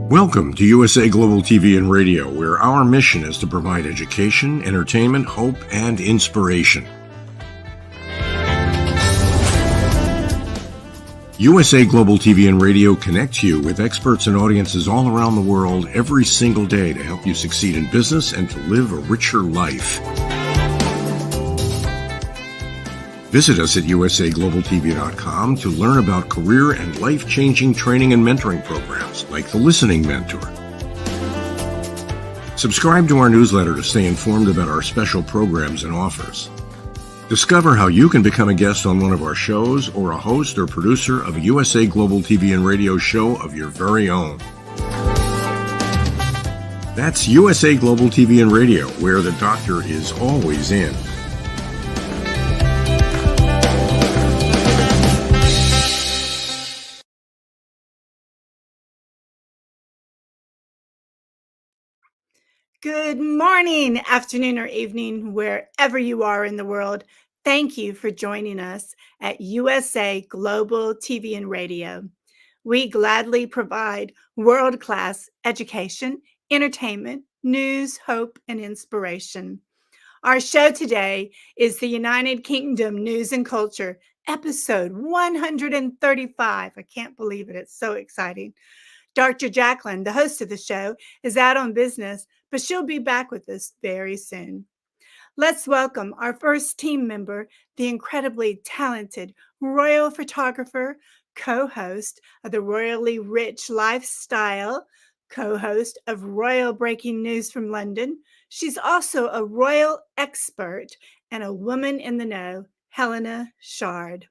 Welcome to USA Global TV and Radio, where our mission is to provide education, entertainment, hope, and inspiration. USA Global TV and Radio connects you with experts and audiences all around the world every single day to help you succeed in business and to live a richer life. Visit us at usaglobaltv.com to learn about career and life-changing training and mentoring programs like the Listening Mentor. Subscribe to our newsletter to stay informed about our special programs and offers. Discover how you can become a guest on one of our shows or a host or producer of a USA Global TV and Radio show of your very own. That's USA Global TV and Radio, where the doctor is always in. Good morning, afternoon, or evening, wherever you are in the world. Thank you for joining us at USA Global TV and Radio. We gladly provide world-class education, entertainment, news, hope, and inspiration. Our show today is the United Kingdom News and Culture, episode 135. I can't believe it. It's so exciting. Dr. Jacalyn, the host of the show, is out on business, but she'll be back with us very soon. Let's welcome our first team member, the incredibly talented royal photographer, co-host of the Royally Rich Lifestyle, co-host of Royal Breaking News from London. She's also a royal expert and a woman in the know, HELENA CHARD.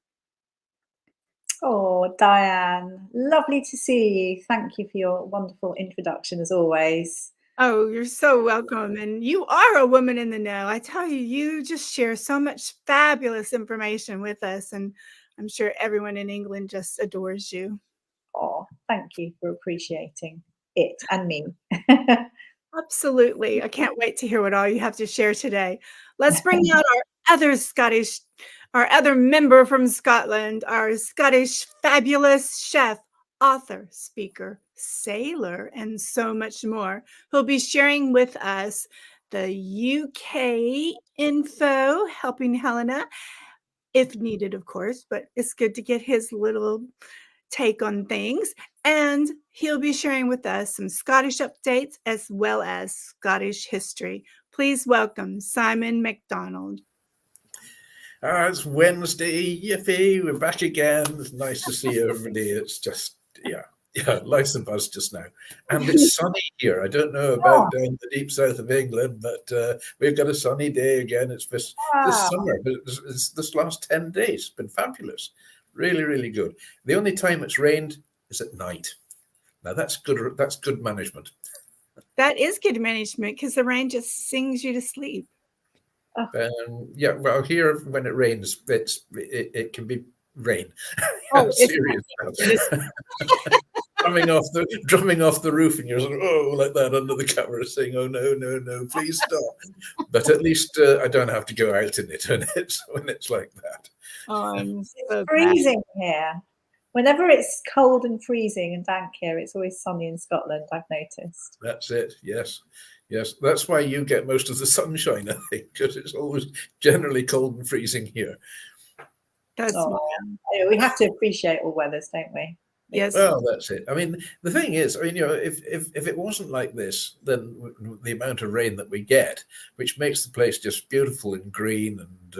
Oh, DIANN, lovely to see you. Thank you for your wonderful introduction as always. Oh, you're so welcome. And you are a woman in the know. I tell you, you just share so much fabulous information with us. And I'm sure everyone in England just adores you. Oh, thank you for appreciating it and me. Absolutely. I can't wait to hear what all you have to share today. Let's bring out our other member from Scotland, our Scottish fabulous chef, author, speaker, sailor, and so much more, who'll be sharing with us the UK info, helping Helena, if needed, of course, but it's good to get his little take on things. And he'll be sharing with us some Scottish updates as well as Scottish history. Please welcome Simon Macdonald. It's Wednesday, yippee, we're back again. It's nice to see everybody. It's just, yeah, life's a buzz just now. And it's sunny here. I don't know about down the deep south of England, but we've got a sunny day again. It's this summer, but it's this last 10 days. It's been fabulous. Really, really good. The only time it's rained is at night. Now that's good management. That is good management because the rain just sings you to sleep. Yeah, well, here when it rains, it can be rain. Oh, serious. drumming off the roof, and you're sort of, like that under the cover, saying, "Oh no, please stop." But at least I don't have to go out in it when it's like that. Oh, it's freezing here. Whenever it's cold and freezing and dank here, it's always sunny in Scotland, I've noticed. That's it. Yes. That's why you get most of the sunshine, I think, because it's always generally cold and freezing here. We have to appreciate all weathers, don't we? Yes. Well, that's it. I mean, the thing is, if it wasn't like this, then the amount of rain that we get, which makes the place just beautiful and green and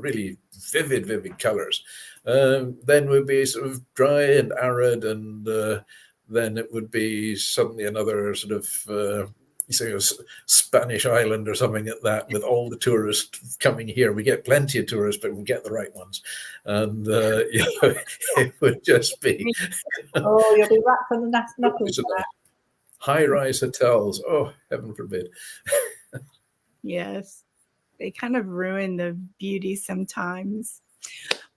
really vivid colors, then would be sort of dry and arid, and then it would be suddenly another sort of a Spanish island or something like that, with all the tourists coming here. We get plenty of tourists, but we get the right ones, and it would just be you'll be wrapped on the knuckles. High-rise hotels. Oh, heaven forbid. Yes, they kind of ruin the beauty sometimes.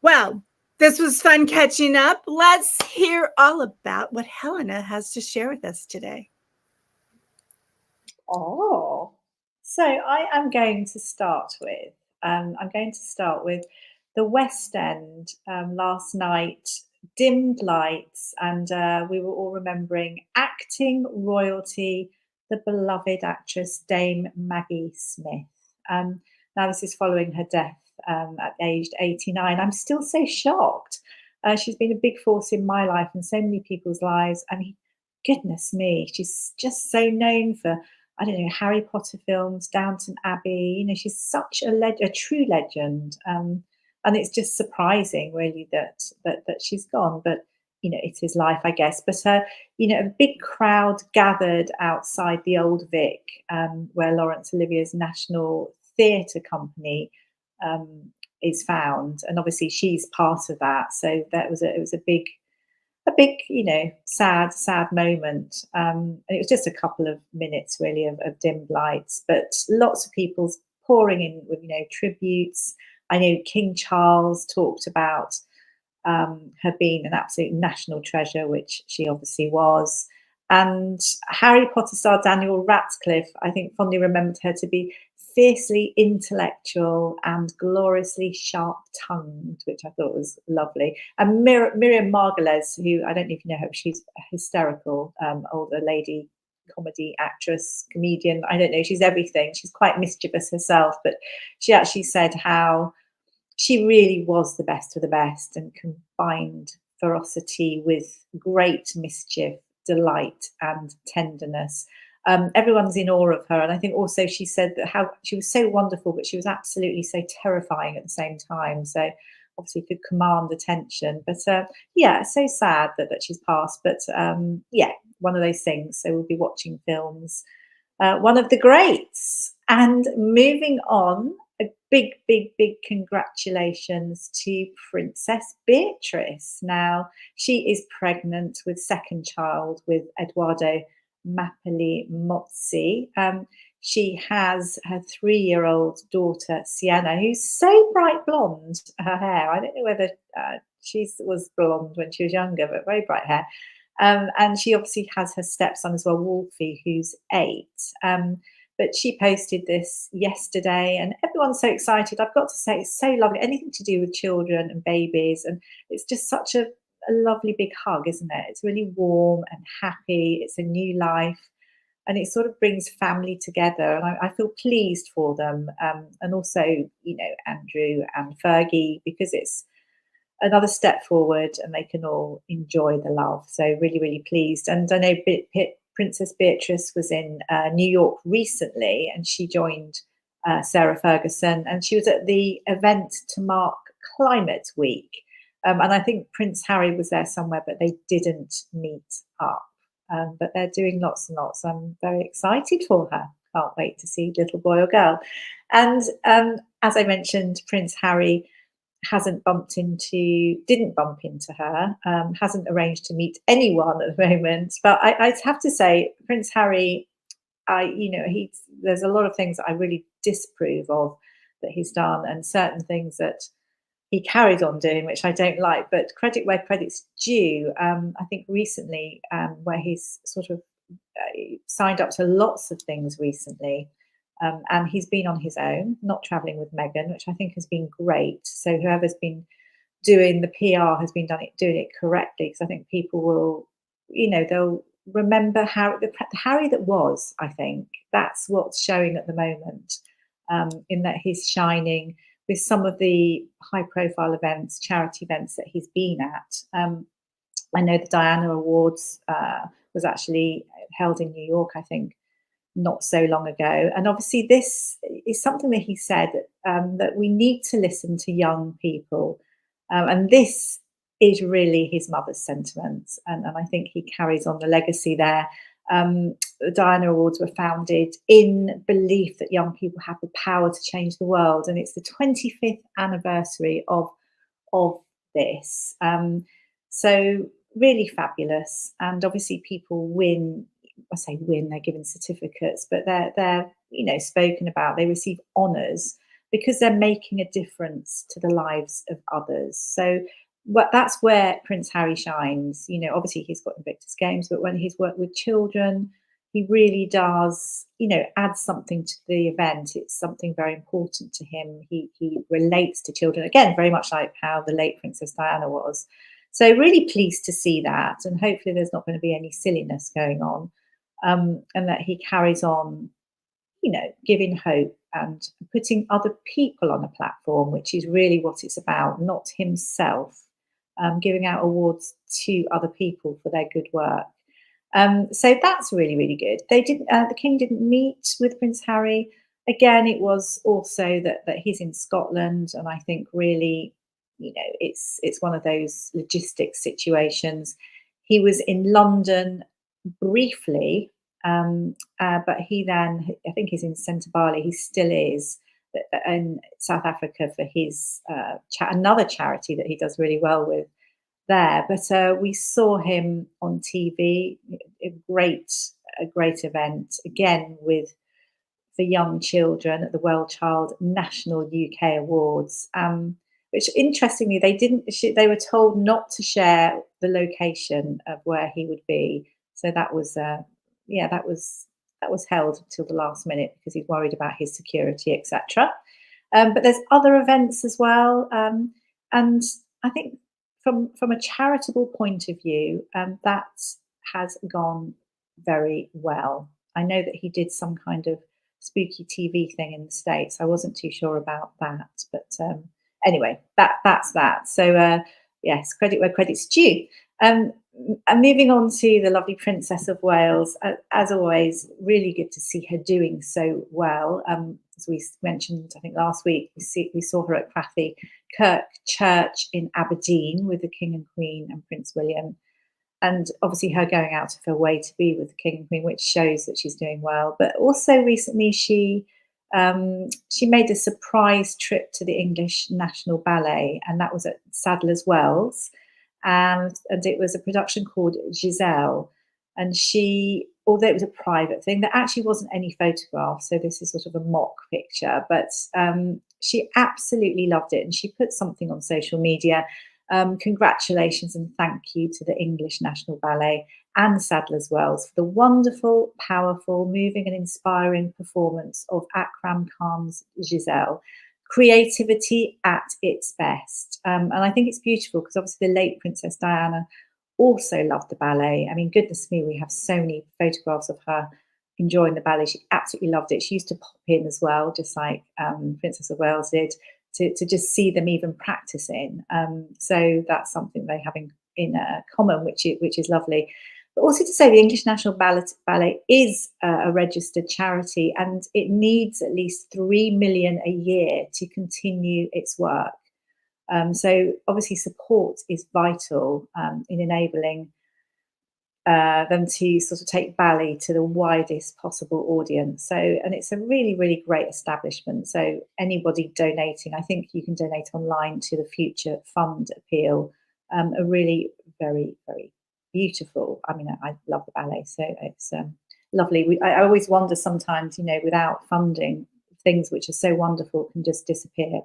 Well, this was fun catching up. Let's hear all about what Helena has to share with us today. So I am going to start with the West End last night dimmed lights, and we were all remembering acting royalty, the beloved actress Dame Maggie Smith. Now, this is following her death at aged 89. I'm still so shocked. She's been a big force in my life and so many people's lives. I mean, goodness me, she's just so known for, I don't know, Harry Potter films, Downton Abbey. You know, she's such a true legend. And it's just surprising, really, that she's gone. But you know, it is life, I guess. But you know, a big crowd gathered outside the Old Vic, where Laurence Olivier's National Theatre Company is found, and obviously she's part of that. So it was a big, you know, sad moment. And it was just a couple of minutes, really, of dimmed lights, but lots of people pouring in with, you know, tributes. I know King Charles talked about her being an absolute national treasure, which she obviously was. And Harry Potter star Daniel Radcliffe, I think, fondly remembered her to be fiercely intellectual and gloriously sharp-tongued, which I thought was lovely. And Miriam Margolyes, who, I don't know if you know her, she's a hysterical older lady, comedy actress, comedian. I don't know, she's everything. She's quite mischievous herself, but she actually said how she really was the best of the best and combined ferocity with great mischief, delight and tenderness. Everyone's in awe of her, and I think also she said that how she was so wonderful, but she was absolutely so terrifying at the same time. So obviously could command attention. But yeah, so sad that she's passed. But yeah, one of those things. So we'll be watching films. One of the greats. And moving on, a big congratulations to Princess Beatrice. Now, she is pregnant with second child with Edoardo Mapelli Mozzi. She has her 3-year-old daughter, Sienna, who's so bright blonde, her hair. I don't know whether she was blonde when she was younger, but very bright hair. And she obviously has her stepson as well, Wolfie, who's 8. But she posted this yesterday and everyone's so excited. I've got to say, it's so lovely. Anything to do with children and babies. And it's just such a lovely big hug, isn't it? It's really warm and happy. It's a new life. And it sort of brings family together. And I feel pleased for them. And also, you know, Andrew and Fergie, because it's another step forward and they can all enjoy the love. So really pleased. And I know Princess Beatrice was in New York recently, and she joined Sarah Ferguson, and she was at the event to mark Climate Week. And I think Prince Harry was there somewhere, but they didn't meet up. But they're doing lots and lots. I'm very excited for her. Can't wait to see little boy or girl. And as I mentioned, Prince Harry didn't bump into her, hasn't arranged to meet anyone at the moment. But I have to say, Prince Harry, you know, there's a lot of things that I really disapprove of that he's done, and certain things that he carried on doing, which I don't like. But credit where credit's due. I think recently, where he's sort of signed up to lots of things recently. And he's been on his own, not traveling with Meghan, which I think has been great. So whoever's been doing the PR has been doing it correctly, because I think people will, you know, they'll remember the Harry that was. I think that's what's showing at the moment, in that he's shining with some of the high-profile events, charity events that he's been at. I know the Diana Awards was actually held in New York, I think, not so long ago. And obviously this is something that he said, that we need to listen to young people. And this is really his mother's sentiments. And I think he carries on the legacy there. The Diana Awards were founded in belief that young people have the power to change the world. And it's the 25th anniversary of this. So really fabulous. And obviously people win. I say win, they're given certificates, but they're you know, spoken about. They receive honours because they're making a difference to the lives of others. So that's where Prince Harry shines. You know, obviously he's got Invictus Games, but when he's worked with children, he really does, you know, add something to the event. It's something very important to him. He relates to children, again, very much like how the late Princess Diana was. So really pleased to see that, and hopefully there's not going to be any silliness going on, and that he carries on, you know, giving hope and putting other people on a platform, which is really what it's about, not himself, giving out awards to other people for their good work. So that's really, really good. They didn't. The King didn't meet with Prince Harry. Again, it was also that he's in Scotland, and I think really, you know, it's one of those logistics situations. He was in London briefly, but he then, I think he's in Centre Bali. He still is in South Africa for his another charity that he does really well with there. But we saw him on TV, a great event again with for young children at the Well Child National UK Awards. Which interestingly, they were told not to share the location of where he would be. So that was that was held until the last minute because he's worried about his security, etc. But there's other events as well, and I think from a charitable point of view, that has gone very well. I know that he did some kind of spooky TV thing in the States. I wasn't too sure about that, but anyway, that's that. So yes, credit where credit's due. And moving on to the lovely Princess of Wales, as always, really good to see her doing so well. As we mentioned, I think last week, we saw her at Crathy Kirk Church in Aberdeen with the King and Queen and Prince William. And obviously her going out of her way to be with the King and Queen, which shows that she's doing well. But also recently she made a surprise trip to the English National Ballet, and that was at Sadler's Wells. And it was a production called Giselle. And she, although it was a private thing, there actually wasn't any photographs, so this is sort of a mock picture, but she absolutely loved it. And she put something on social media. Congratulations and thank you to the English National Ballet and Sadler's Wells for the wonderful, powerful, moving and inspiring performance of Akram Khan's Giselle. Creativity at its best. And I think it's beautiful because obviously the late Princess Diana also loved the ballet. I mean, goodness me, we have so many photographs of her enjoying the ballet. She absolutely loved it. She used to pop in as well, just like Princess of Wales did, to just see them even practicing. So that's something they have in common, which is lovely. But also to say the English National Ballet is a registered charity, and it needs at least 3 million a year to continue its work. So obviously support is vital in enabling them to sort of take ballet to the widest possible audience. So, and it's a really, really great establishment. So anybody donating, I think you can donate online to the Future Fund appeal. A really very, very beautiful. I mean, I love the ballet, so it's lovely. I always wonder sometimes, you know, without funding, things which are so wonderful can just disappear.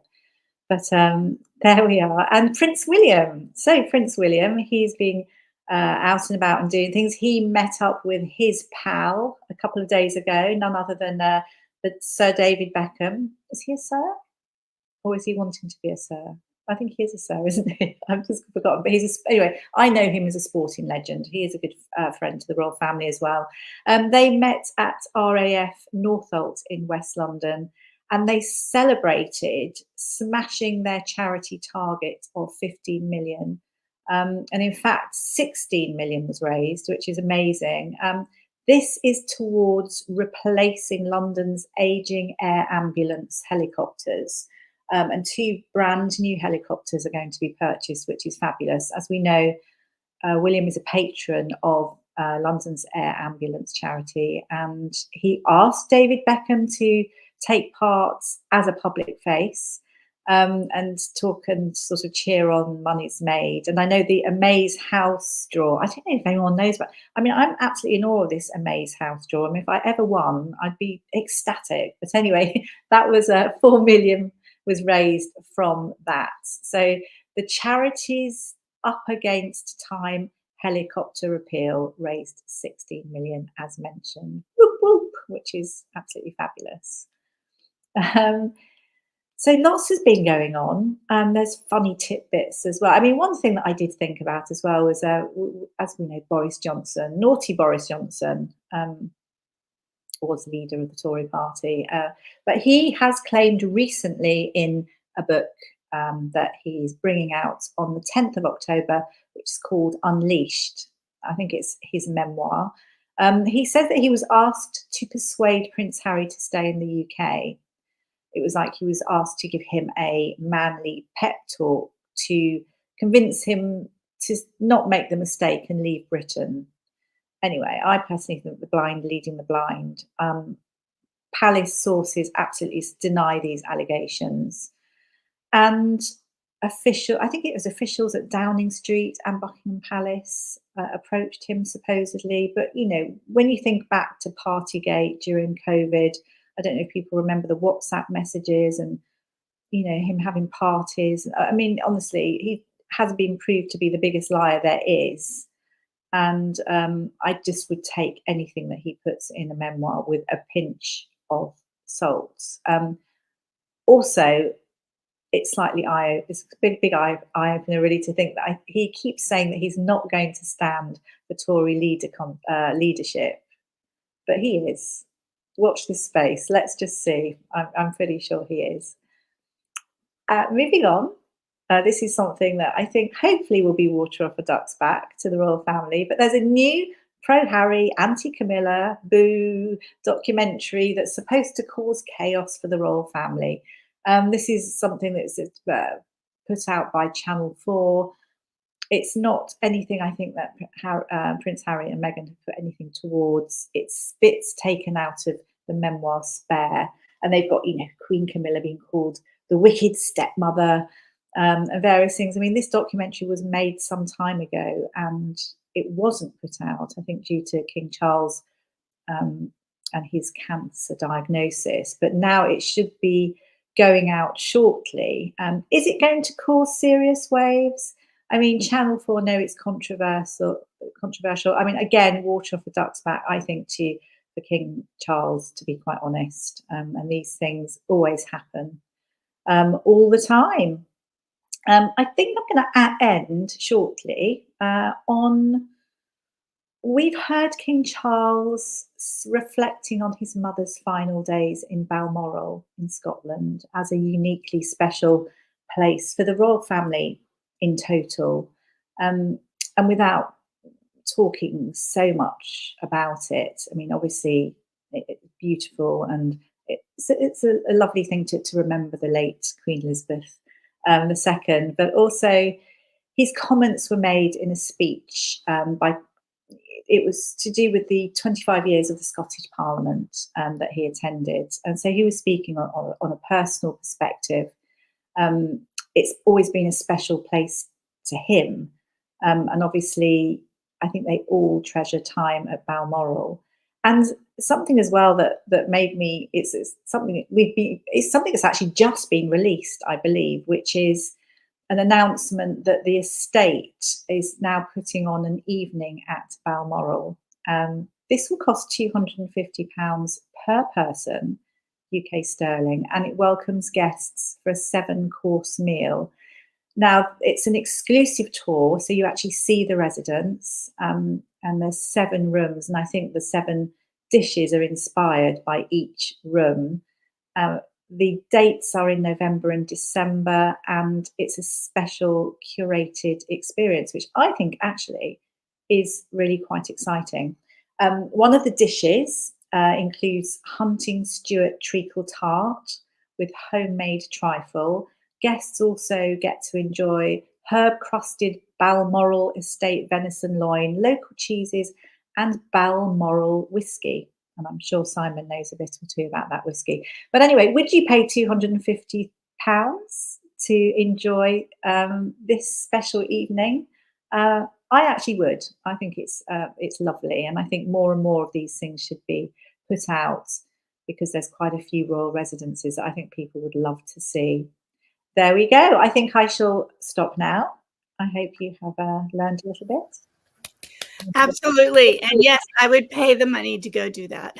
But there we are. And Prince William. So Prince William, he's been out and about and doing things. He met up with his pal a couple of days ago, none other than Sir David Beckham. Is he a sir? Or is he wanting to be a sir? I think he is a sir, isn't he? I've just forgotten. But anyway, I know him as a sporting legend. He is a good friend to the royal family as well. They met at RAF Northolt in West London, and they celebrated smashing their charity target of 15 million. And in fact, 16 million was raised, which is amazing. This is towards replacing London's ageing air ambulance helicopters. And 2 brand new helicopters are going to be purchased, which is fabulous. As we know, William is a patron of London's air ambulance charity, and he asked David Beckham to take part as a public face and talk and sort of cheer on Money's Made. And I know the Amaze House draw. I don't know if anyone knows about. I mean, I'm absolutely in awe of this Amaze House draw. I mean, if I ever won, I'd be ecstatic. But anyway, that was 4 million was raised from that. So the charities up against time helicopter appeal raised 16 million, as mentioned, whoop, whoop, which is absolutely fabulous. So lots has been going on. There's funny tidbits as well. I mean, one thing that I did think about as well was, as we know, Boris Johnson, naughty Boris Johnson, was leader of the Tory party. But he has claimed recently in a book that he's bringing out on the 10th of October, which is called Unleashed. I think it's his memoir. He said that he was asked to persuade Prince Harry to stay in the UK. It was like he was asked to give him a manly pep talk to convince him to not make the mistake and leave Britain. Anyway, I personally think the blind leading the blind. Palace sources absolutely deny these allegations. And I think it was officials at Downing Street and Buckingham Palace approached him supposedly. But, you know, when you think back to Partygate during COVID, I don't know if people remember the WhatsApp messages and, you know, him having parties. I mean, honestly, he has been proved to be the biggest liar there is. And I just would take anything that he puts in a memoir with a pinch of salt. Also, it's slightly it's a big eye opener really to think that he keeps saying that he's not going to stand for Tory leadership, but he is. Watch this space. Let's just see. I'm pretty sure he is. Moving on. This is something that I think hopefully will be water off a duck's back to the royal family. But there's a new pro-Harry, anti-Camilla, boo documentary that's supposed to cause chaos for the royal family. This is something that's put out by Channel 4. It's not anything I think that Prince Harry and Meghan have put anything towards. It's bits taken out of the memoir Spare. And they've got, you know, Queen Camilla being called the wicked stepmother, and various things. I mean, this documentary was made some time ago and it wasn't put out, I think, due to King Charles and his cancer diagnosis. But now it should be going out shortly. Is it going to cause serious waves? I mean, Channel 4 know it's controversial. I mean, again, water off a duck's back, I think, for King Charles, to be quite honest. And these things always happen all the time. I think I'm going to end shortly on. We've heard King Charles reflecting on his mother's final days in Balmoral in Scotland as a uniquely special place for the royal family in total. And without talking so much about it, I mean, obviously it's beautiful and it's a lovely thing to remember the late Queen Elizabeth II, but also his comments were made in a speech it was to do with the 25 years of the Scottish Parliament that he attended. And so he was speaking on a personal perspective. It's always been a special place to him. And obviously, I think they all treasure time at Balmoral. And something as well that made me, it's something that's actually just been released, I believe, which is an announcement that the estate is now putting on an evening at Balmoral. This will cost £250 per person, UK sterling, and it welcomes guests for a 7-course meal. Now, it's an exclusive tour, so you actually see the residence, and there's 7 rooms, and I think the 7 dishes are inspired by each room. The dates are in November and December, and it's a special curated experience, which I think actually is really quite exciting. One of the dishes includes Hunting Stewart treacle tart with homemade trifle. Guests also get to enjoy herb-crusted Balmoral estate venison loin, local cheeses, and Balmoral whiskey. And I'm sure Simon knows a bit or two about that whiskey. But anyway, would you pay £250 to enjoy this special evening? I actually would. I think it's lovely. And I think more and more of these things should be put out because there's quite a few royal residences that I think people would love to see. There we go. I think I shall stop now. I hope you have learned a little bit. Absolutely. And yes, I would pay the money to go do that.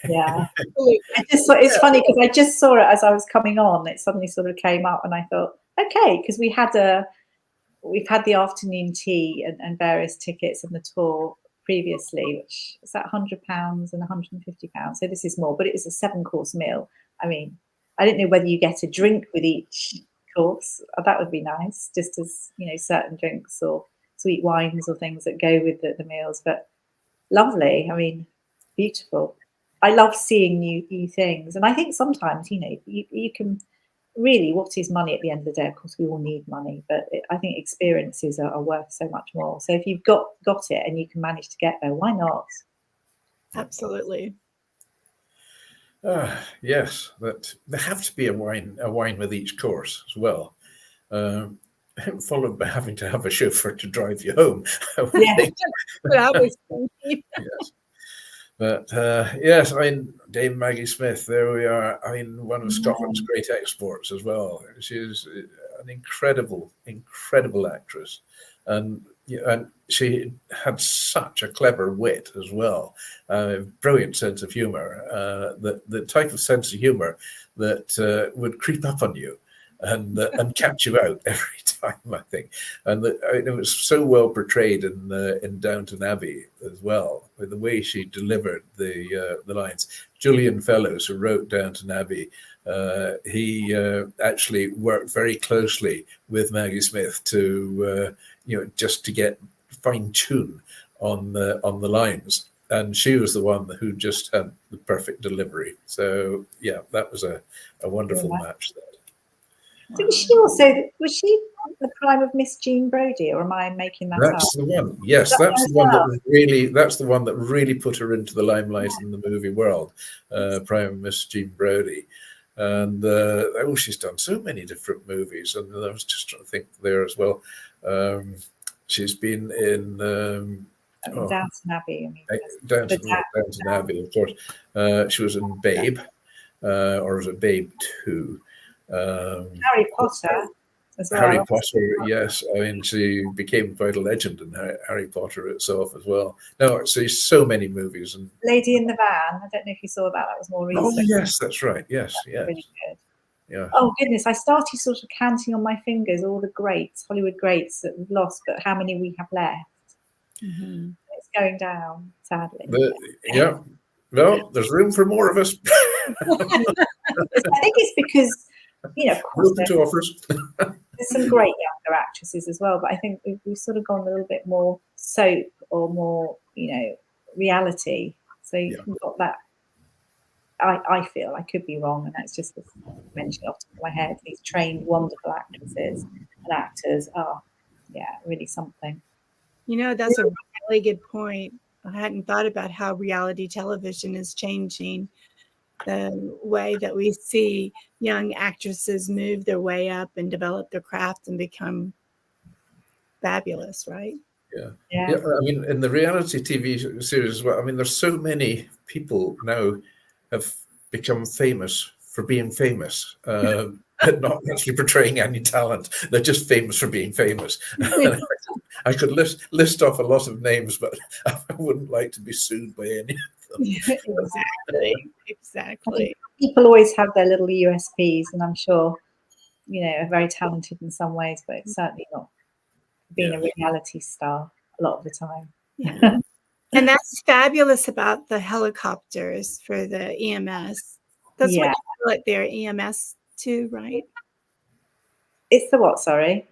Yeah. I just thought it's funny because I just saw it as I was coming on. It suddenly sort of came up, and I thought, okay, because we've had the afternoon tea and various tickets and the tour previously, which is at £100 and £150. So this is more, but it was a 7-course meal. I mean, I don't know whether you get a drink with each course. That would be nice, just as certain drinks or sweet wines or things that go with the meals. But lovely. I mean, beautiful. I love seeing new things, and I think sometimes you can really, what is money at the end of the day? Of course, we all need money, but I think experiences are worth so much more. So if you've got it and you can manage to get there, why not? Absolutely. Yes, but there have to be a wine with each course as well, followed by having to have a chauffeur to drive you home. Yes. Yes. But yes, I mean, Dame Maggie Smith, there we are. I mean, one of Scotland's great exports as well. She's an incredible actress. And she had such a clever wit as well, brilliant sense of humor, the type of sense of humor that would creep up on you and catch you out every time, I think. And it was so well portrayed in Downton Abbey as well, with the way she delivered the lines. Julian Fellows, who wrote Downton Abbey, he actually worked very closely with Maggie Smith to just to get fine tune on the lines. And she was the one who just had the perfect delivery. So yeah, that was a wonderful match there. So was she the prime of Miss Jean Brodie, or am I making that up? That's the one. Yes, that's the one that really put her into the limelight in the movie world, prime Miss Jean Brodie. And she's done so many different movies, and I was just trying to think there as well. She's been in Downton Abbey. Downton Abbey, of course. She was in Babe, or was it Babe 2? Harry Potter as well. Harry Potter, yes. I mean, she became quite a legend in Harry Potter itself as well. No, so many movies. And Lady in the Van. I don't know if you saw that. That was more recent. Oh yes, that's right. Yes, yes. Really good. Yeah. Oh goodness, I started sort of counting on my fingers all the greats, Hollywood greats that we've lost, but how many we have left. Mm-hmm. It's going down, sadly. Yeah. Well, there's room for more of us. I think it's because, of course, there's some great younger actresses as well, but I think we've sort of gone a little bit more soap or more, reality. So you've got that. I feel, I could be wrong, and that's just mentioning off the top of my head. These trained, wonderful actresses and actors are, really something. That's a really good point. I hadn't thought about how reality television is changing the way that we see young actresses move their way up and develop their craft and become fabulous, right? Yeah. I mean, in the reality TV series as well, I mean, there's so many people now have become famous for being famous, and not actually portraying any talent. They're just famous for being famous. I could list off a lot of names, but I wouldn't like to be sued by any of them. Exactly. People always have their little USPs, and I'm sure, are very talented in some ways, but it's certainly not being a reality star a lot of the time. Yeah. And that's fabulous about the helicopters for the EMS. That's what you call it there, EMS too, right? It's the what, sorry?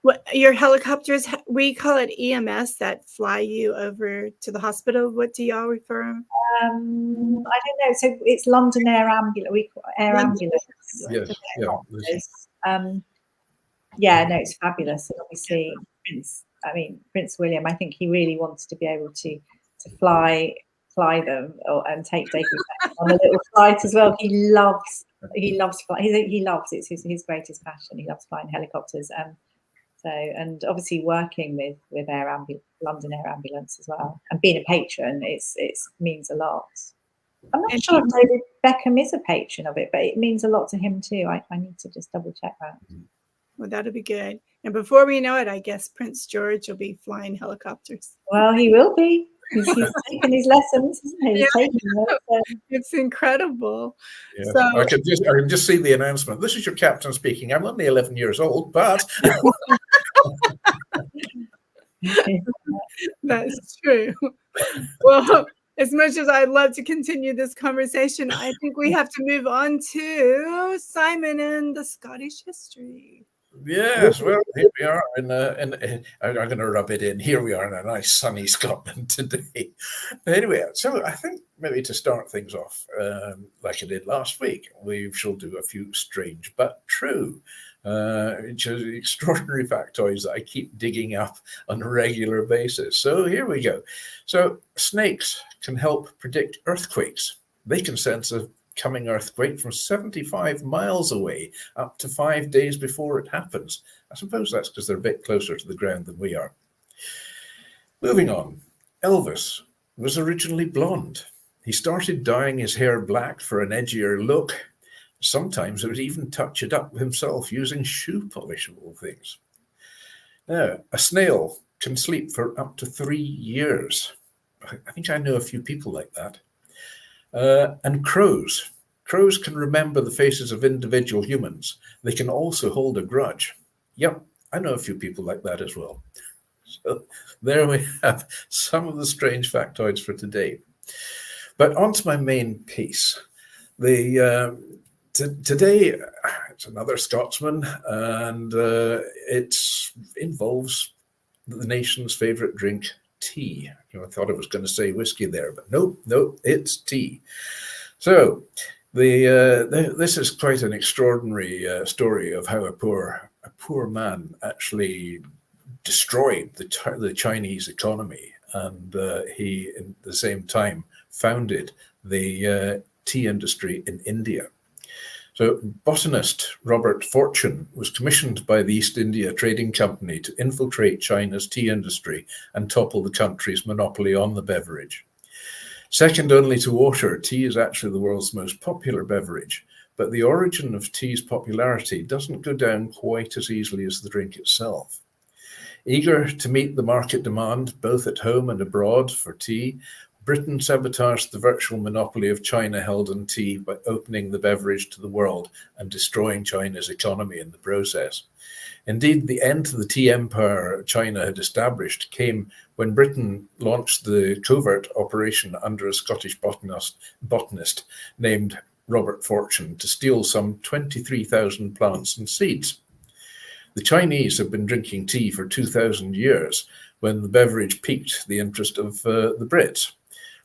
What your helicopters, we call it EMS, that fly you over to the hospital. What do y'all refer them? I don't know. So it's London Air Ambulance. We call it Air Ambulance. Yes. No, it's fabulous. And obviously Prince William, I think he really wanted to be able to fly them and take David on a little flight as well. He loves flying. He loves it's his greatest passion. He loves flying helicopters. And obviously working with London Air Ambulance as well, and being a patron, it means a lot. I'm not sure if David Beckham is a patron of it, but it means a lot to him too. I need to just double check that. Well, that'll be good. And before we know it, I guess Prince George will be flying helicopters. Well, he will be. He's taking his lessons, isn't he? He's taking them. It's incredible. Yeah. So I can just see the announcement. This is your captain speaking. I'm only 11 years old, but that's true. Well, as much as I'd love to continue this conversation, I think we have to move on to Simon and the Scottish history. yes, well, here we are. I'm going to rub it in. Here we are in a nice sunny Scotland today. Anyway, so I think maybe to start things off, like I did last week, we shall do a few strange but true, which are extraordinary factoids that I keep digging up on a regular basis. So here we go. So snakes can help predict earthquakes. They can sense a coming earthquake from 75 miles away up to 5 days before it happens. I suppose that's because they're a bit closer to the ground than we are. Moving on, Elvis was originally blonde. He started dyeing his hair black for an edgier look. Sometimes he would even touch it up himself using shoe polish of all things. Now, a snail can sleep for up to 3 years. I think I know a few people like that. And crows. Crows can remember the faces of individual humans. They can also hold a grudge. Yep, I know a few people like that as well. So there we have some of the strange factoids for today. But on to my main piece. Today, it's another Scotsman, and it involves the nation's favourite drink, tea. I thought I was going to say whiskey there, but nope, it's tea. So this is quite an extraordinary story of how a poor man actually destroyed the Chinese economy, and he, at the same time, founded the tea industry in India. So botanist Robert Fortune was commissioned by the East India Trading Company to infiltrate China's tea industry and topple the country's monopoly on the beverage. Second only to water, tea is actually the world's most popular beverage, but the origin of tea's popularity doesn't go down quite as easily as the drink itself. Eager to meet the market demand, both at home and abroad, for tea, Britain sabotaged the virtual monopoly of China held on tea by opening the beverage to the world and destroying China's economy in the process. Indeed, the end to the tea empire China had established came when Britain launched the covert operation under a Scottish botanist named Robert Fortune to steal some 23,000 plants and seeds. The Chinese have been drinking tea for 2,000 years when the beverage piqued the interest of the Brits.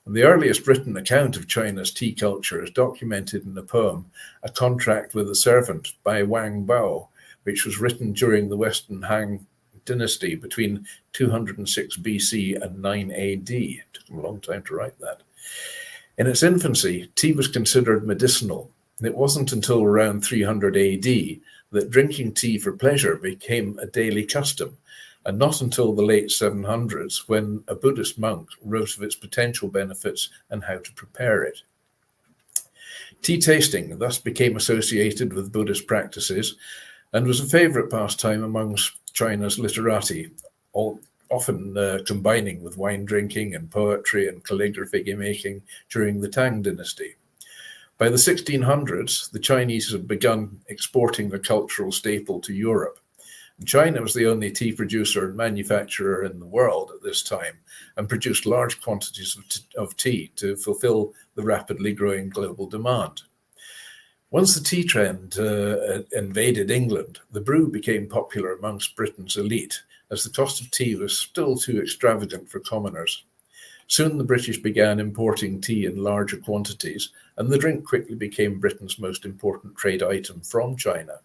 And the earliest written account of China's tea culture is documented in the poem A Contract with a Servant by Wang Bao, which was written during the Western Han dynasty between 206 BC and 9 AD. It took them a long time to write that. In its infancy, tea was considered medicinal, and it wasn't until around 300 AD that drinking tea for pleasure became a daily custom, and not until the late 700s when a Buddhist monk wrote of its potential benefits and how to prepare it. Tea tasting thus became associated with Buddhist practices and was a favourite pastime amongst China's literati, often combining with wine drinking and poetry and calligraphy making during the Tang dynasty. By the 1600s, the Chinese had begun exporting the cultural staple to Europe. China was the only tea producer and manufacturer in the world at this time and produced large quantities of tea to fulfill the rapidly growing global demand. Once the tea trend invaded England, the brew became popular amongst Britain's elite, as the cost of tea was still too extravagant for commoners. Soon the British began importing tea in larger quantities, and the drink quickly became Britain's most important trade item from China.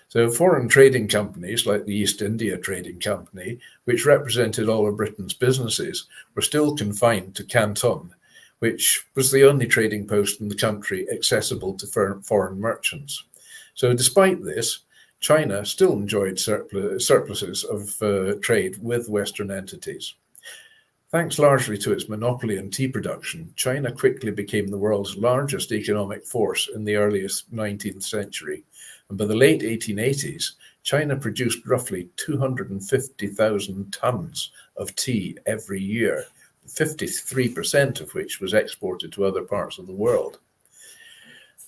So foreign trading companies like the East India Trading Company, which represented all of Britain's businesses, were still confined to Canton, which was the only trading post in the country accessible to foreign merchants. So despite this, China still enjoyed surpluses of trade with Western entities. Thanks largely to its monopoly on tea production, China quickly became the world's largest economic force in the earliest 19th century. And by the late 1880s, China produced roughly 250,000 tons of tea every year, 53% of which was exported to other parts of the world.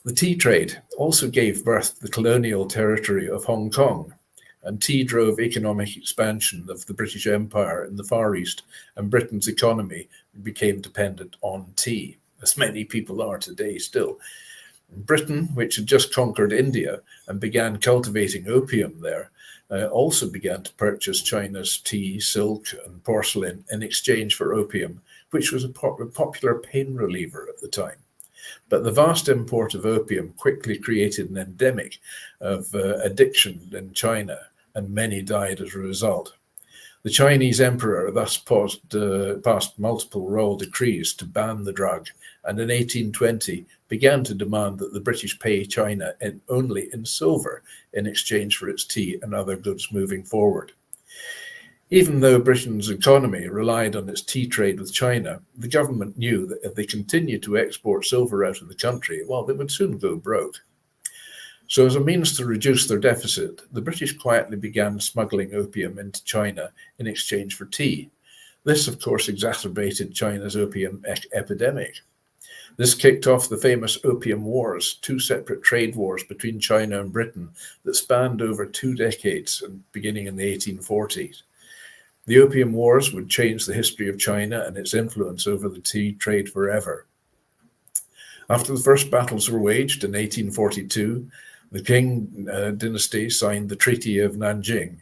The tea trade also gave birth to the colonial territory of Hong Kong, and tea drove economic expansion of the British Empire in the Far East, and Britain's economy became dependent on tea, as many people are today still. Britain, which had just conquered India and began cultivating opium there, also began to purchase China's tea, silk, and porcelain in exchange for opium, which was a popular pain reliever at the time. But the vast import of opium quickly created an endemic of addiction in China, and many died as a result. The Chinese emperor thus passed multiple royal decrees to ban the drug, and in 1820 began to demand that the British pay China only in silver in exchange for its tea and other goods moving forward. Even though Britain's economy relied on its tea trade with China, the government knew that if they continued to export silver out of the country, well, they would soon go broke. So as a means to reduce their deficit, the British quietly began smuggling opium into China in exchange for tea. This, of course, exacerbated China's opium epidemic. This kicked off the famous Opium Wars, two separate trade wars between China and Britain that spanned over 2 decades, beginning in the 1840s. The Opium Wars would change the history of China and its influence over the tea trade forever. After the first battles were waged in 1842, the Qing dynasty signed the Treaty of Nanjing.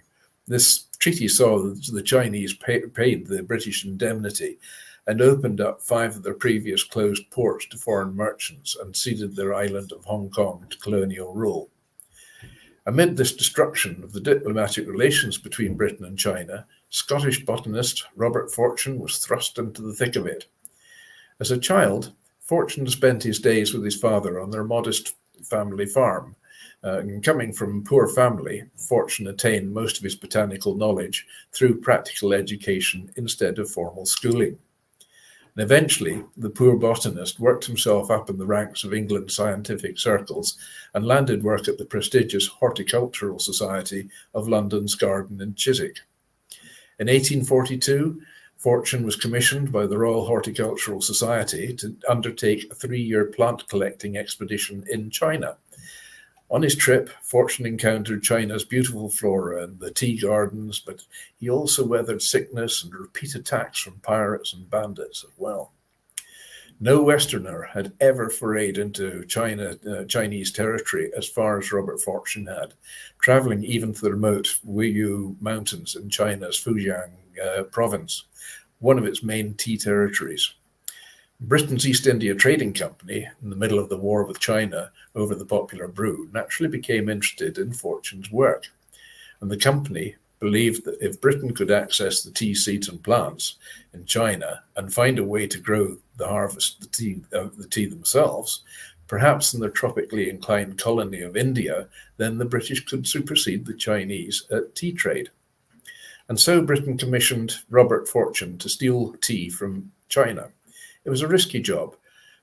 This treaty saw that the Chinese paid the British indemnity and opened up 5 of their previous closed ports to foreign merchants and ceded their island of Hong Kong to colonial rule. Amid this destruction of the diplomatic relations between Britain and China, Scottish botanist Robert Fortune was thrust into the thick of it. As a child, Fortune spent his days with his father on their modest family farm. And coming from a poor family, Fortune attained most of his botanical knowledge through practical education instead of formal schooling. And eventually, the poor botanist worked himself up in the ranks of England's scientific circles and landed work at the prestigious Horticultural Society of London's Garden in Chiswick. In 1842, Fortune was commissioned by the Royal Horticultural Society to undertake a 3-year plant collecting expedition in China. On his trip, Fortune encountered China's beautiful flora and the tea gardens, but he also weathered sickness and repeat attacks from pirates and bandits as well. No Westerner had ever forayed into Chinese territory as far as Robert Fortune had, traveling even to the remote Wuyu Mountains in China's Fujian province, one of its main tea territories. Britain's East India Trading Company, in the middle of the war with China over the popular brew, naturally became interested in Fortune's work. And the company believed that if Britain could access the tea seeds and plants in China and find a way to grow the tea themselves, perhaps in the tropically inclined colony of India, then the British could supersede the Chinese tea trade. And so Britain commissioned Robert Fortune to steal tea from China. It was a risky job,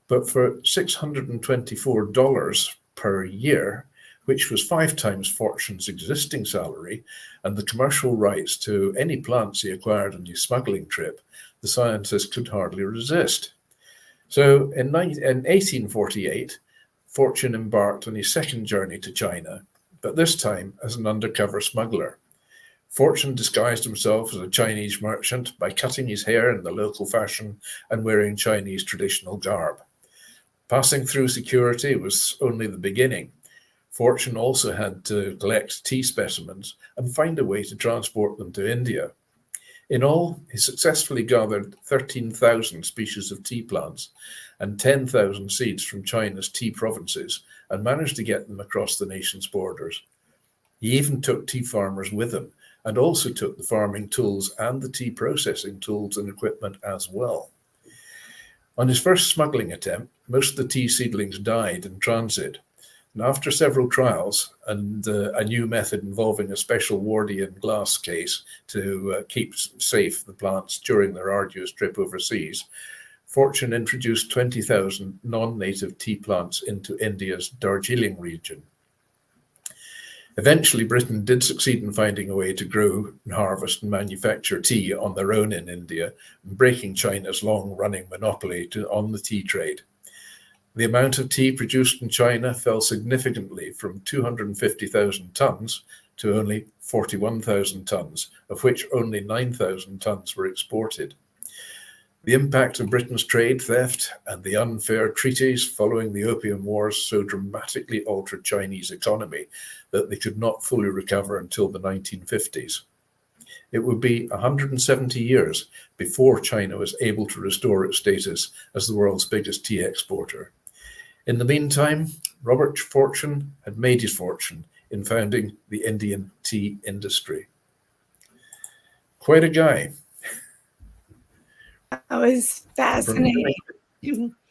but for $624 per year, which was 5 times Fortune's existing salary, and the commercial rights to any plants he acquired on his smuggling trip, the scientist could hardly resist. So in 1848, Fortune embarked on his second journey to China, but this time as an undercover smuggler. Fortune disguised himself as a Chinese merchant by cutting his hair in the local fashion and wearing Chinese traditional garb. Passing through security was only the beginning. Fortune also had to collect tea specimens and find a way to transport them to India. In all, he successfully gathered 13,000 species of tea plants and 10,000 seeds from China's tea provinces and managed to get them across the nation's borders. He even took tea farmers with him, and also took the farming tools and the tea processing tools and equipment as well. On his first smuggling attempt, most of the tea seedlings died in transit. And after several trials and a new method involving a special Wardian glass case to keep safe the plants during their arduous trip overseas, Fortune introduced 20,000 non-native tea plants into India's Darjeeling region. Eventually, Britain did succeed in finding a way to grow and harvest and manufacture tea on their own in India, breaking China's long-running monopoly on the tea trade. The amount of tea produced in China fell significantly from 250,000 tons to only 41,000 tons, of which only 9,000 tons were exported. The impact of Britain's trade theft and the unfair treaties following the Opium Wars so dramatically altered Chinese economy that they could not fully recover until the 1950s. It would be 170 years before China was able to restore its status as the world's biggest tea exporter. In the meantime, Robert Fortune had made his fortune in founding the Indian tea industry. Quite a guy. That was fascinating.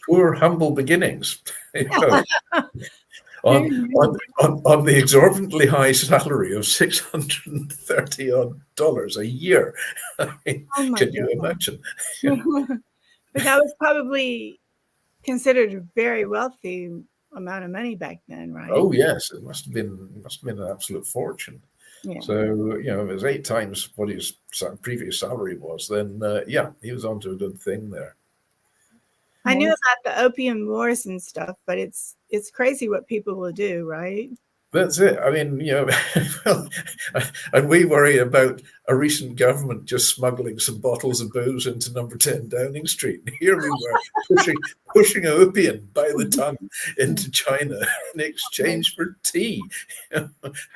Poor humble beginnings. on the exorbitantly high salary of $630 a year. I mean, can you imagine? But that was probably considered a very wealthy amount of money back then, right? Oh yes, it must have been an absolute fortune. Yeah. So, you know, if it was 8 times what his previous salary was, then yeah, he was onto a good thing there. I knew about the Opium Wars and stuff, but it's crazy what people will do, right? That's it. I mean, you know, well, and we worry about a recent government just smuggling some bottles of booze into number 10 Downing Street. And here we were pushing opium by the ton into China in exchange for tea.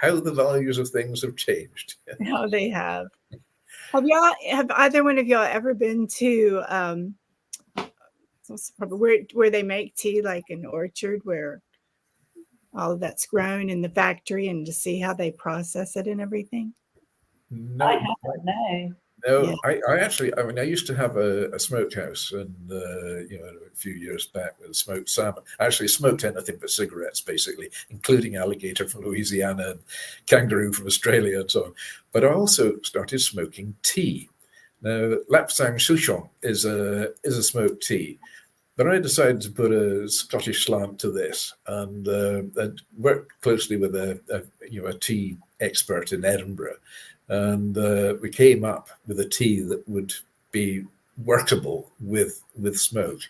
How the values of things have changed. How they have. Have either one of y'all ever been to where they make tea, like an orchard where all of that's grown in the factory, and to see how they process it and everything? No, I haven't. No, Yeah. I mean, I used to have a smokehouse, and you know, a few years back with smoked salmon. I actually smoked anything but cigarettes, basically, including alligator from Louisiana and kangaroo from Australia and so on. But I also started smoking tea. Now, Lapsang Souchong is a smoked tea. But I decided to put a Scottish slant to this, and worked closely with a tea expert in Edinburgh, and we came up with a tea that would be workable with smoke.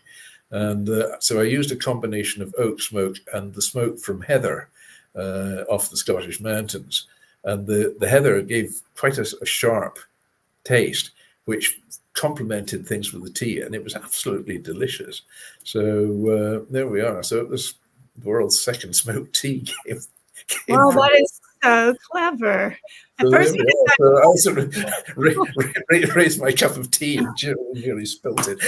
And so I used a combination of oak smoke and the smoke from heather off the Scottish mountains, and the heather gave quite a sharp taste, which complemented things with the tea, and it was absolutely delicious. So there we are. So it was the world's second smoked tea came Well, that is so clever. At so first, so I sort of raised my cup of tea and nearly spilt it.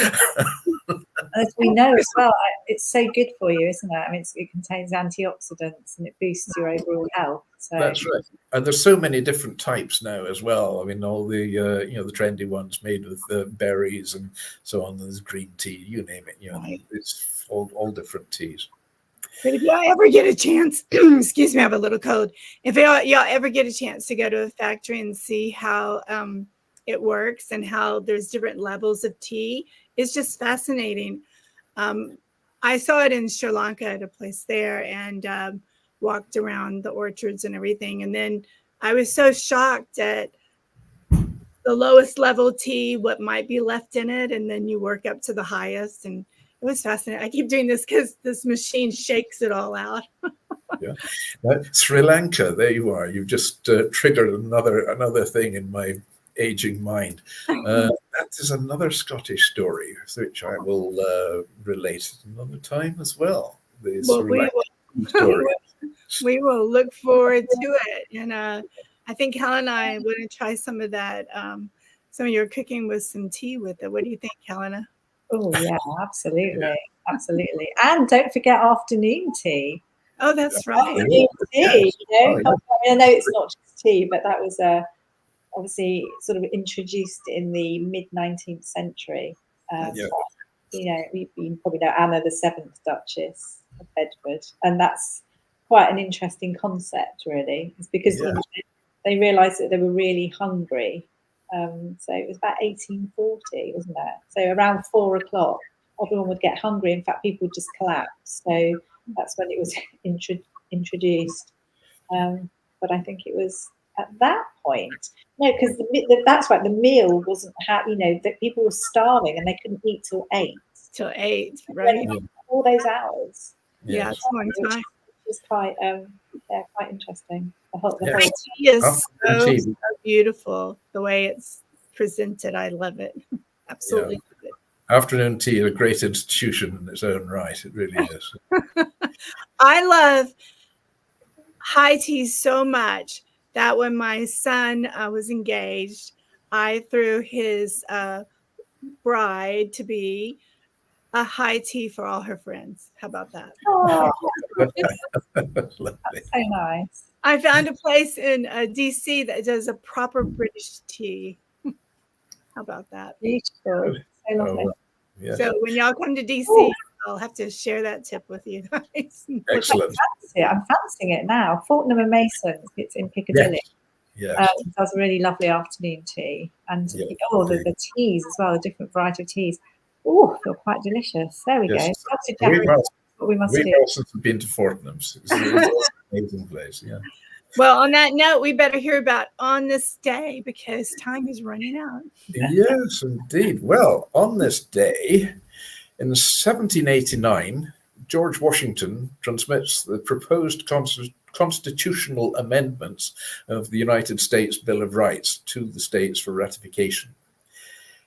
As we know as well, it's so good for you, isn't it? I mean, it contains antioxidants and it boosts your overall health. So. That's right. And there's so many different types now as well. I mean, all the the trendy ones made with berries and so on. There's green tea, you name it. You know, right. It's all different teas. But if y'all ever get a chance, excuse me, I have a little cold. If y'all ever get a chance to go to a factory and see how it works and how there's different levels of tea, it's just fascinating. I saw it in Sri Lanka at a place there, and walked around the orchards and everything. And then I was so shocked at the lowest level tea, what might be left in it. And then you work up to the highest, and it was fascinating. I keep doing this because this machine shakes it all out. Yeah, Sri Lanka. There you are. You've just triggered another thing in my aging mind. That is another Scottish story, which I will relate another time as well. The Sri Lankan story. We will look forward to it, and I think Helen and I want to try some of that. Some of your cooking with some tea with it. What do you think, Helena? Oh yeah, absolutely, absolutely. And don't forget afternoon tea. Oh, that's right. Afternoon tea. You know? I know it's not just tea, but that was obviously sort of introduced in the mid-19th century. You know, you probably know Anna the Seventh, Duchess of Bedford, and that's quite an interesting concept, really. It's because they realised that they were really hungry. So it was about 1840, wasn't it? So around 4 o'clock, everyone would get hungry. In fact, people would just collapse. So that's when it was introduced. but I think it was at that point. No, because that's right. The meal wasn't that people were starving and they couldn't eat till 8. Till 8, right? All those hours. Yeah, it's a long time. It's quite quite interesting. The whole tea is so beautiful. The way it's presented, I love it. Absolutely love it. Afternoon tea is a great institution in its own right. It really is. I love high tea so much that when my son was engaged, I threw his bride to be a high tea for all her friends. How about that? Oh, that's so nice. I found a place in DC that does a proper British tea. How about that? Beautiful. So lovely. Yes. So when y'all come to DC, I'll have to share that tip with you guys. Excellent. I'm fancying it now. Fortnum and Mason's, it's in Piccadilly. Yes. It does a really lovely afternoon tea. And the teas as well, a different variety of teas. Oh, feel quite delicious. There we go. That's what we must do. We've also been to Fortnum's. It's an amazing place. Yeah. Well, on that note, we better hear about On This Day because time is running out. Yes, indeed. Well, on this day, in 1789, George Washington transmits the proposed constitutional amendments of the United States Bill of Rights to the states for ratification.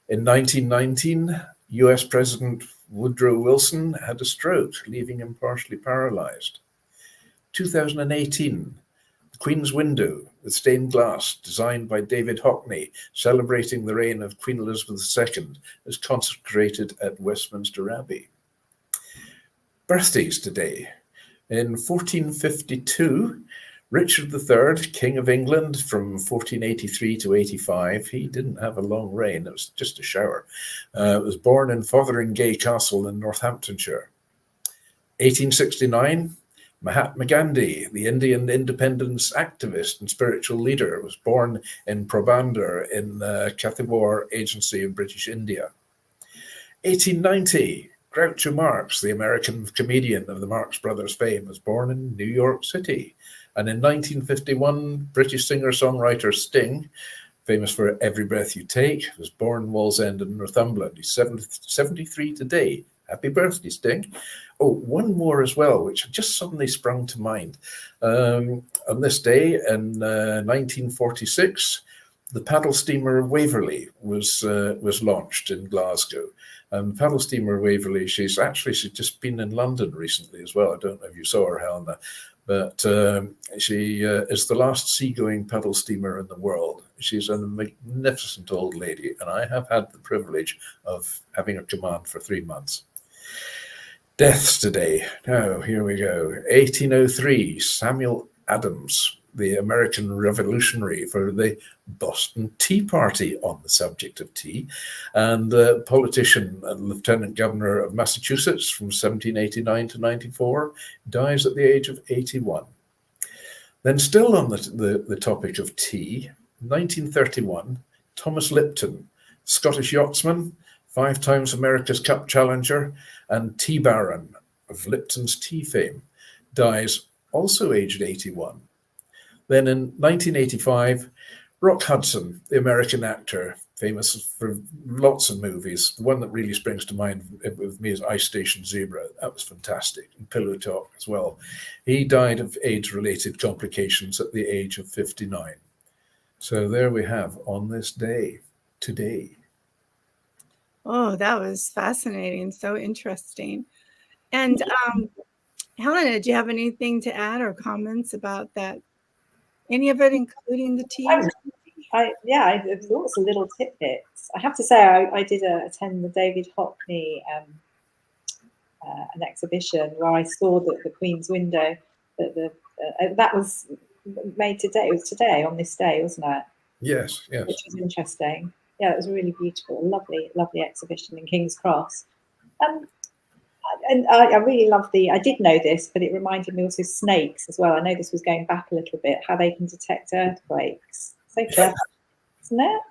In 1919, US President Woodrow Wilson had a stroke, leaving him partially paralyzed. 2018, the Queen's Window with stained glass, designed by David Hockney, celebrating the reign of Queen Elizabeth II, is consecrated at Westminster Abbey. Birthdays today. In 1452, Richard III, King of England from 1483 to 85, he didn't have a long reign, it was just a shower, was born in Fotheringay Castle in Northamptonshire. 1869, Mahatma Gandhi, the Indian independence activist and spiritual leader, was born in Porbandar in Kathiawar Agency of British India. 1890, Groucho Marx, the American comedian of the Marx Brothers fame, was born in New York City. And in 1951, British singer-songwriter Sting, famous for Every Breath You Take, was born in Wallsend in Northumberland. He's 73 today. Happy birthday, Sting. Oh, one more as well, which just suddenly sprung to mind. On this day in 1946, the paddle steamer Waverley was launched in Glasgow. And paddle steamer Waverley, she's just been in London recently as well. I don't know if you saw her, Helena, but she is the last seagoing paddle steamer in the world. She's a magnificent old lady, and I have had the privilege of having her command for 3 months. Deaths today. Now, here we go. 1803, Samuel Adams, the American revolutionary for the Boston Tea Party on the subject of tea, and politician and lieutenant governor of Massachusetts from 1789 to 94, dies at the age of 81. Then still on the topic of tea, 1931, Thomas Lipton, Scottish yachtsman, 5 times America's Cup challenger, and tea baron of Lipton's tea fame, dies also aged 81. Then in 1985, Rock Hudson, the American actor, famous for lots of movies. The one that really springs to mind with me is Ice Station Zebra. That was fantastic. And Pillow Talk as well. He died of AIDS-related complications at the age of 59. So there we have On This Day, today. Oh, that was fascinating. So interesting. And Helena, do you have anything to add or comments about that? Any of it, including the tea? There's lots of little tidbits. I have to say, I did attend the David Hockney an exhibition where I saw that the Queen's Window, that was made today. It was today, on this day, wasn't it? Yes, yes. Which was interesting. Yeah, it was really beautiful. Lovely, lovely exhibition in King's Cross. And I really love I did know this, but it reminded me also snakes as well. I know this was going back a little bit, how they can detect earthquakes. So clever, isn't it?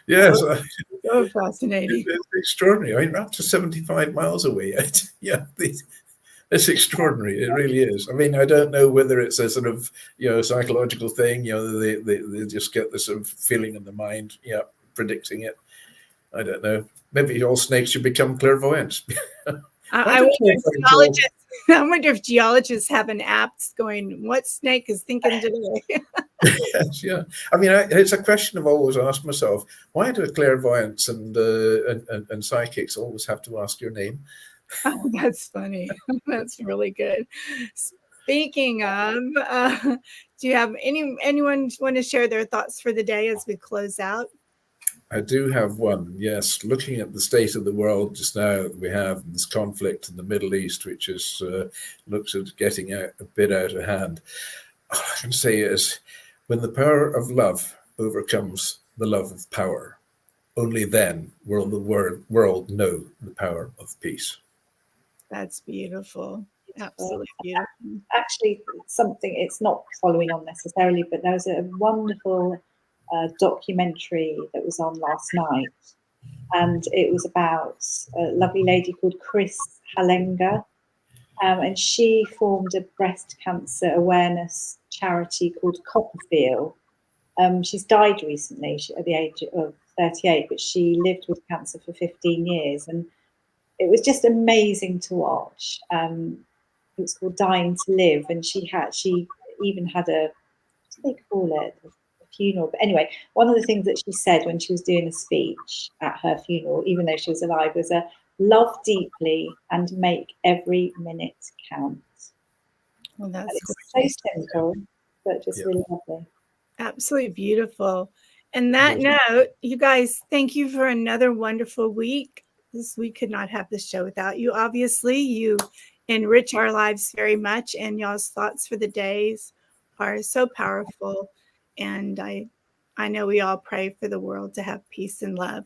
Yes. So fascinating. It's extraordinary. I mean, up to 75 miles away. Yeah, It's extraordinary. It really is. I mean, I don't know whether it's a sort of, psychological thing, they just get this sort of feeling in the mind, predicting it. I don't know. Maybe all snakes should become clairvoyants. I wonder if geologists have an app going, what snake is thinking today? Yes, yeah. I mean, it's a question I've always asked myself. Why do clairvoyants and psychics always have to ask your name? Oh, that's funny. That's really good. Speaking of, do you have anyone want to share their thoughts for the day as we close out? I do have one, yes. Looking at the state of the world just now, we have this conflict in the Middle East, which is looks at getting a bit out of hand. All I can say is, when the power of love overcomes the love of power, only then will the world know the power of peace. That's beautiful. Absolutely beautiful. Actually, something, it's not following on necessarily, but there was a wonderful documentary that was on last night, and it was about a lovely lady called HELENA, and she formed a breast cancer awareness charity called Copperfield. She's died recently at the age of 38, but she lived with cancer for 15 years, and it was just amazing to watch. It was called Dying to Live, and she even had a, what do they call it, a funeral. But anyway, one of the things that she said when she was doing a speech at her funeral, even though she was alive, was love deeply and make every minute count. Well, that's so simple, but just really lovely. Absolutely beautiful. And that note, you guys, thank you for another wonderful week. We could not have this show without you. Obviously, you enrich our lives very much, and y'all's thoughts for the days are so powerful. And I know we all pray for the world to have peace and love.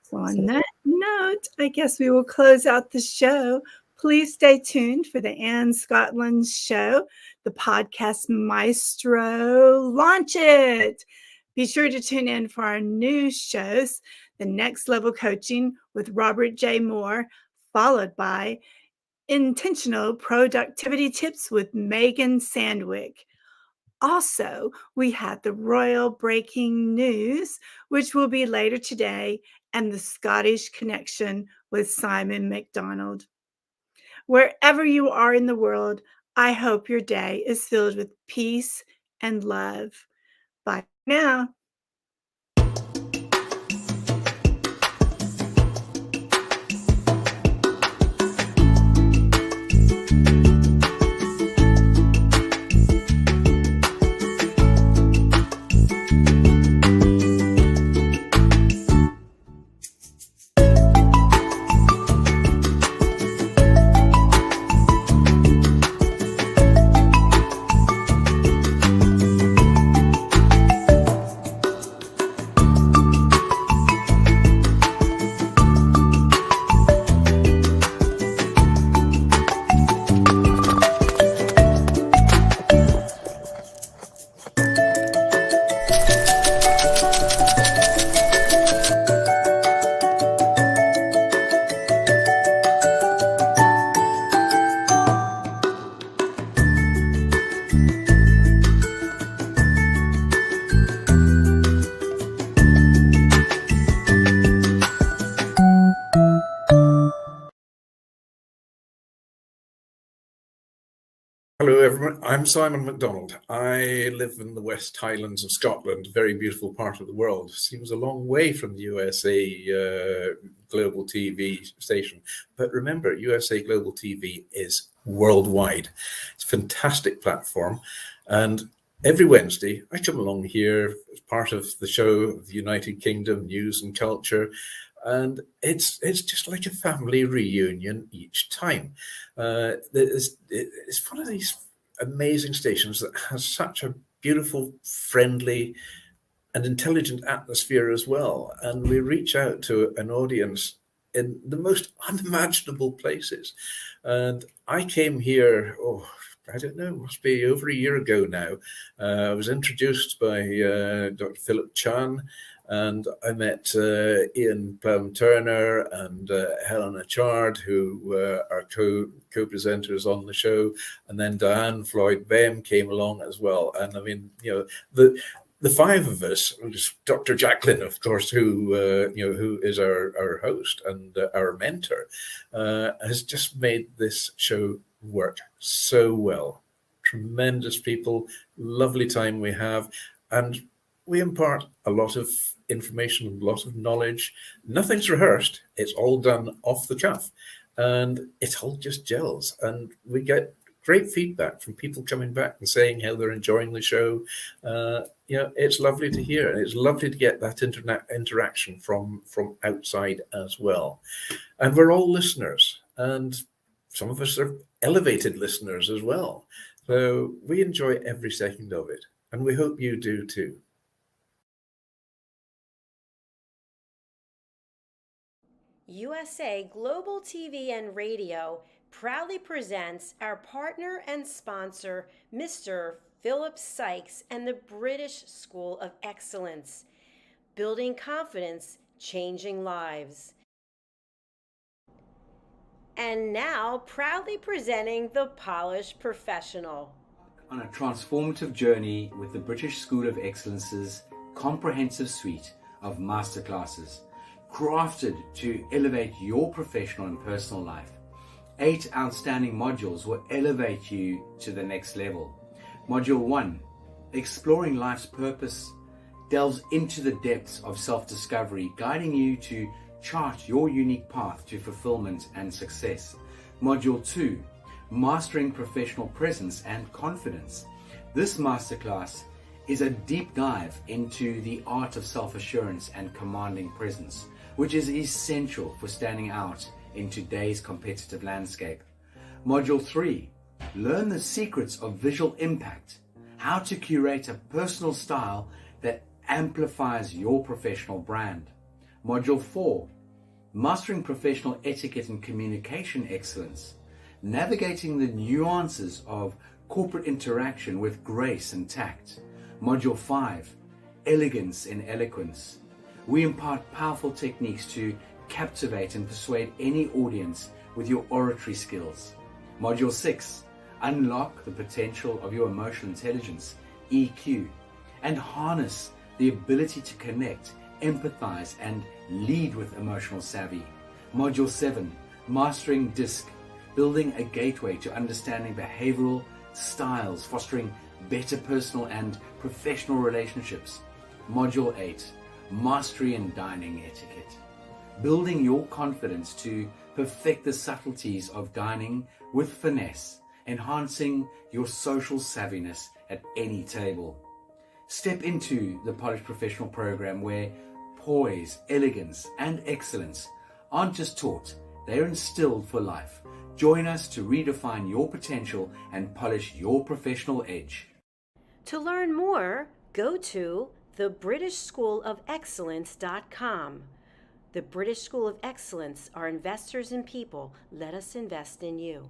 So on that note, I guess we will close out the show. Please stay tuned for the Anne Scotland show, the podcast Maestro. Launch it. Be sure to tune in for our new shows, The Next Level Coaching with Robert J. Moore, followed by Intentional Productivity Tips with Megan Sandwick. Also, we have the Royal Breaking News, which will be later today, and the Scottish Connection with Simon Macdonald. Wherever you are in the world, I hope your day is filled with peace and love. Bye now. Hello everyone, I'm Simon Macdonald. I live in the West Highlands of Scotland, a very beautiful part of the world. Seems a long way from the USA Global TV station. But remember, USA Global TV is worldwide. It's a fantastic platform. And every Wednesday, I come along here as part of the show of the United Kingdom, News and Culture. And it's just like a family reunion each time. It's one of these amazing stations that has such a beautiful, friendly, and intelligent atmosphere as well. And we reach out to an audience in the most unimaginable places. And I came here, I don't know, must be over a year ago now. I was introduced by Dr. Philip Chan, And I met Ian Plum-Turner and Helena CHARD, who are co-presenters on the show. And then DIANN FLOYD BOEHM came along as well. And I mean, the five of us, Dr. Jacalyn, of course, who is our host and our mentor, has just made this show work so well. Tremendous people, lovely time we have, and we impart a lot of information, a lot of knowledge. Nothing's rehearsed; it's all done off the cuff, and it all just gels. And we get great feedback from people coming back and saying how they're enjoying the show. It's lovely to hear, and it's lovely to get that interaction from outside as well. And we're all listeners, and some of us are elevated listeners as well. So we enjoy every second of it, and we hope you do too. USA Global TV and Radio proudly presents our partner and sponsor, Mr. Philip Sykes and the British School of Excellence, building confidence, changing lives. And now, proudly presenting the Polished Professional. On a transformative journey with the British School of Excellence's comprehensive suite of masterclasses, crafted to elevate your professional and personal life. 8 outstanding modules will elevate you to the next level. Module 1, Exploring Life's Purpose, delves into the depths of self-discovery, guiding you to chart your unique path to fulfillment and success. Module 2, Mastering Professional Presence and Confidence. This masterclass is a deep dive into the art of self-assurance and commanding presence, which is essential for standing out in today's competitive landscape. Module 3, Learn the secrets of visual impact, how to curate a personal style that amplifies your professional brand. Module 4, Mastering Professional Etiquette and Communication Excellence, navigating the nuances of corporate interaction with grace and tact. Module 5, Elegance in Eloquence. We impart powerful techniques to captivate and persuade any audience with your oratory skills. Module 6, Unlock the potential of your emotional intelligence, EQ, and harness the ability to connect, empathize, and lead with emotional savvy. Module 7, Mastering DISC, building a gateway to understanding behavioral styles, fostering better personal and professional relationships. Module 8, Mastery in Dining Etiquette, building your confidence to perfect the subtleties of dining with finesse, enhancing your social savviness at any table. Step into the Polished Professional program where poise, elegance, and excellence aren't just taught, they're instilled for life. Join us to redefine your potential and polish your professional edge. To learn more, go to thebritishschoolofexcellence.com. The British School of Excellence are investors in people. Let us invest in you.